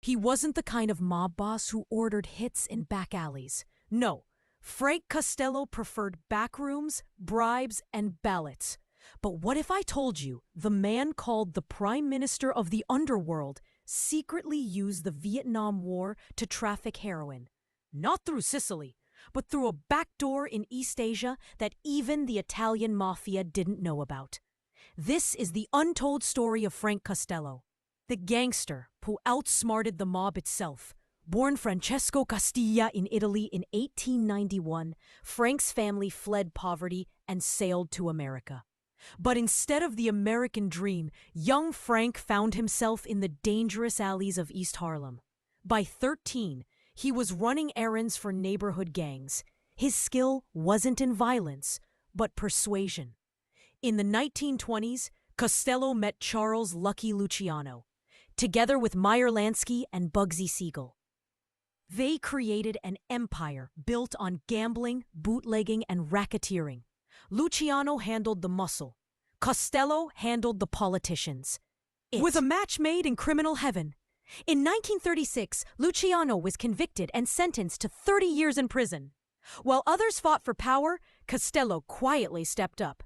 He wasn't the kind of mob boss who ordered hits in back alleys. No, Frank Costello preferred backrooms, bribes, and ballots. But what if I told you the man called the Prime Minister of the Underworld secretly used the Vietnam War to traffic heroin? Not through Sicily, but through a back door in East Asia that even the Italian mafia didn't know about. This is the untold story of Frank Costello, the gangster who outsmarted the mob itself. Born Francesco Castilla in Italy in 1891, Frank's family fled poverty and sailed to America. But instead of the American dream, young Frank found himself in the dangerous alleys of East Harlem. By 13, he was running errands for neighborhood gangs. His skill wasn't in violence, but persuasion. In the 1920s, Costello met Charles Lucky Luciano, together with Meyer Lansky and Bugsy Siegel. They created an empire built on gambling, bootlegging, and racketeering. Luciano handled the muscle. Costello handled the politicians. With a match made in criminal heaven. In 1936, Luciano was convicted and sentenced to 30 years in prison. While others fought for power, Costello quietly stepped up.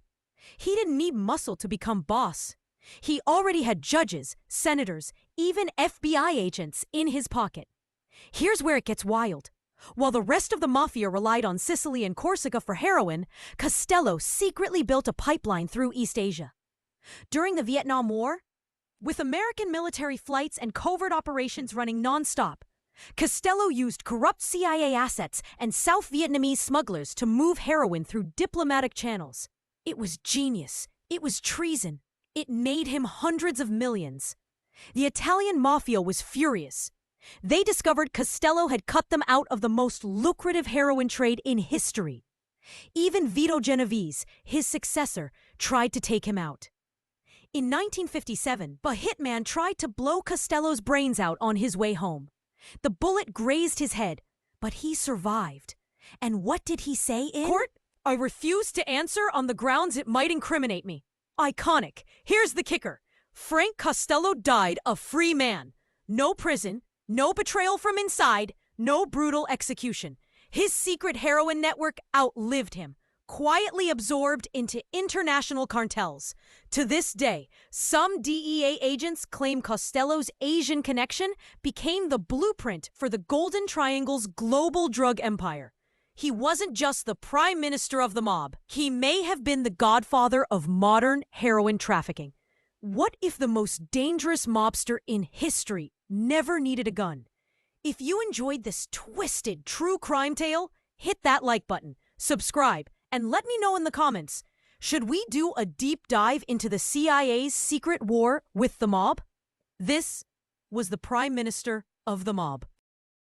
He didn't need muscle to become boss. He already had judges, senators, even FBI agents in his pocket. Here's where it gets wild. While the rest of the mafia relied on Sicily and Corsica for heroin, Costello secretly built a pipeline through East Asia. During the Vietnam War, with American military flights and covert operations running nonstop, Costello used corrupt CIA assets and South Vietnamese smugglers to move heroin through diplomatic channels. It was genius. It was treason. It made him hundreds of millions. The Italian mafia was furious. They discovered Costello had cut them out of the most lucrative heroin trade in history. Even Vito Genovese, his successor, tried to take him out. In 1957, a hitman tried to blow Costello's brains out on his way home. The bullet grazed his head, but he survived. And what did he say in court? I refuse to answer on the grounds it might incriminate me. Iconic. Here's the kicker. Frank Costello died a free man. No prison. No betrayal from inside, no brutal execution. His secret heroin network outlived him, quietly absorbed into international cartels. To this day, some DEA agents claim Costello's Asian connection became the blueprint for the Golden Triangle's global drug empire. He wasn't just the prime minister of the mob. He may have been the godfather of modern heroin trafficking. What if the most dangerous mobster in history never needed a gun? If you enjoyed this twisted true crime tale, hit that like button, subscribe, and let me know in the comments. Should we do a deep dive into the CIA's secret war with the mob? This was the Prime Minister of the Mob.